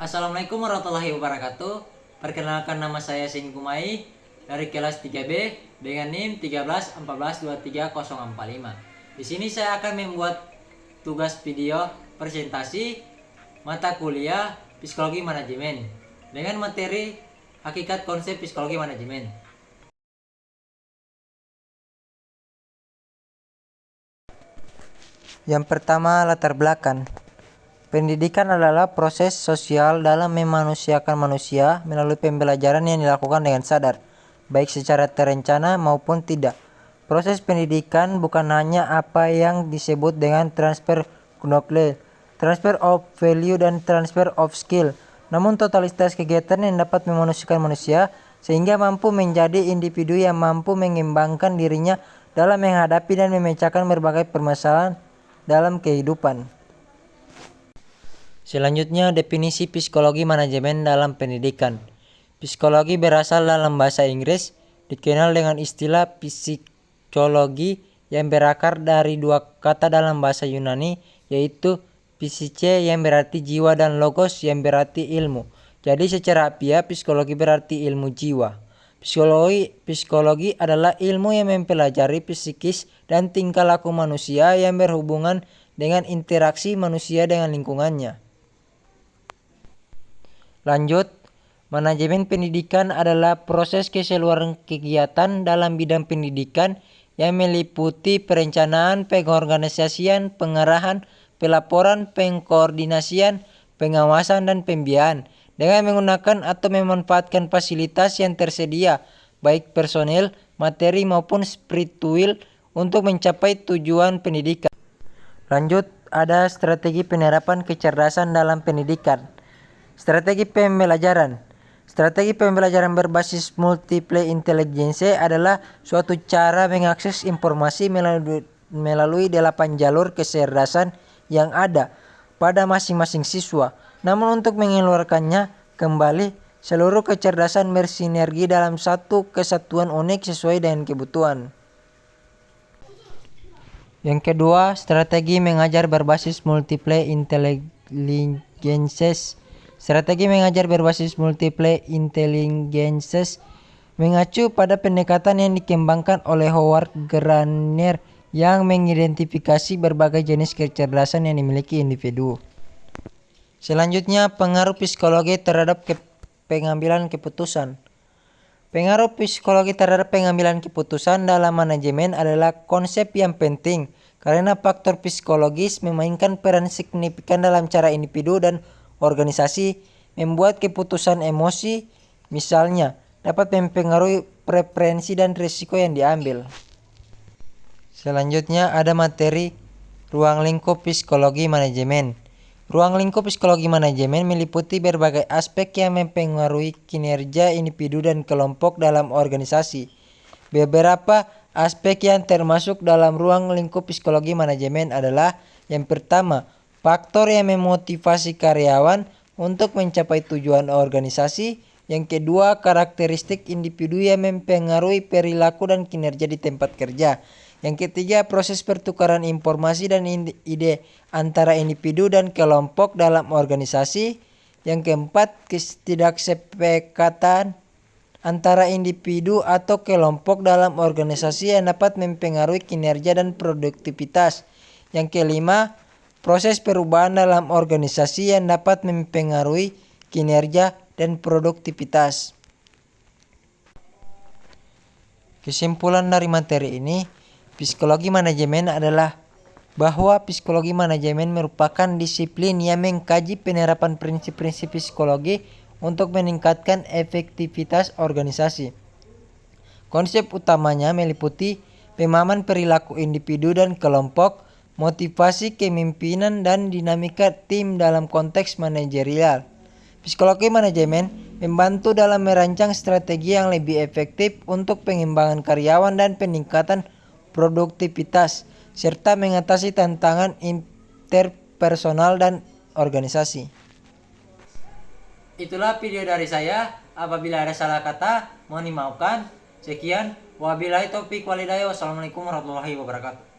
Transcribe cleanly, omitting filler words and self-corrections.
Assalamualaikum warahmatullahi wabarakatuh. Perkenalkan, nama saya Sing Kumai dari kelas 3B dengan NIM 1314234045. Di sini saya akan membuat tugas video presentasi mata kuliah Psikologi Manajemen dengan materi hakikat konsep psikologi manajemen. Yang pertama, latar belakang. Pendidikan adalah proses sosial dalam memanusiakan manusia melalui pembelajaran yang dilakukan dengan sadar, baik secara terencana maupun tidak. Proses pendidikan bukan hanya apa yang disebut dengan transfer knowledge, transfer of value, dan transfer of skill, namun totalitas kegiatan yang dapat memanusiakan manusia sehingga mampu menjadi individu yang mampu mengembangkan dirinya dalam menghadapi dan memecahkan berbagai permasalahan dalam kehidupan. Selanjutnya, definisi psikologi manajemen dalam pendidikan. Psikologi berasal dalam bahasa Inggris, dikenal dengan istilah psikologi yang berakar dari dua kata dalam bahasa Yunani, yaitu psyche yang berarti jiwa dan logos yang berarti ilmu. Jadi secara harfiah psikologi berarti ilmu jiwa. Psikologi adalah ilmu yang mempelajari psikis dan tingkah laku manusia yang berhubungan dengan interaksi manusia dengan lingkungannya. Lanjut, manajemen pendidikan adalah proses keseluruhan kegiatan dalam bidang pendidikan yang meliputi perencanaan, pengorganisasian, pengarahan, pelaporan, pengkoordinasian, pengawasan, dan pembiayaan dengan menggunakan atau memanfaatkan fasilitas yang tersedia, baik personel, materi maupun spiritual untuk mencapai tujuan pendidikan. Lanjut, ada strategi penerapan kecerdasan dalam pendidikan. Strategi pembelajaran. Strategi pembelajaran berbasis multiple intelligence adalah suatu cara mengakses informasi melalui 8 jalur kecerdasan yang ada pada masing-masing siswa. Namun untuk mengeluarkannya kembali, seluruh kecerdasan bersinergi dalam satu kesatuan unik sesuai dengan kebutuhan. Yang kedua, strategi mengajar berbasis multiple intelligences. Strategi mengajar berbasis multiple intelligences mengacu pada pendekatan yang dikembangkan oleh Howard Gardner yang mengidentifikasi berbagai jenis kecerdasan yang dimiliki individu. Selanjutnya, pengaruh psikologi terhadap pengambilan keputusan. Pengaruh psikologi terhadap pengambilan keputusan dalam manajemen adalah konsep yang penting karena faktor psikologis memainkan peran signifikan dalam cara individu dan organisasi membuat keputusan. Emosi, misalnya, dapat mempengaruhi preferensi dan risiko yang diambil. Selanjutnya ada materi ruang lingkup psikologi manajemen. Ruang lingkup psikologi manajemen meliputi berbagai aspek yang mempengaruhi kinerja individu dan kelompok dalam organisasi. Beberapa aspek yang termasuk dalam ruang lingkup psikologi manajemen adalah: yang pertama, faktor yang memotivasi karyawan untuk mencapai tujuan organisasi. Yang kedua, karakteristik individu yang mempengaruhi perilaku dan kinerja di tempat kerja. Yang ketiga, proses pertukaran informasi dan ide antara individu dan kelompok dalam organisasi. Yang keempat, ketidaksepakatan antara individu atau kelompok dalam organisasi yang dapat mempengaruhi kinerja dan produktivitas. Yang kelima, proses perubahan dalam organisasi yang dapat mempengaruhi kinerja dan produktivitas. Kesimpulan dari materi ini, psikologi manajemen adalah bahwa psikologi manajemen merupakan disiplin yang mengkaji penerapan prinsip-prinsip psikologi untuk meningkatkan efektivitas organisasi. Konsep utamanya meliputi pemahaman perilaku individu dan kelompok, motivasi kepemimpinan, dan dinamika tim dalam konteks manajerial. Psikologi manajemen membantu dalam merancang strategi yang lebih efektif untuk pengembangan karyawan dan peningkatan produktivitas, serta mengatasi tantangan interpersonal dan organisasi. Itulah video dari saya. Apabila ada salah kata, mohon dimaafkan. Sekian, wabillahi taufiq walhidayah. Wassalamualaikum warahmatullahi wabarakatuh.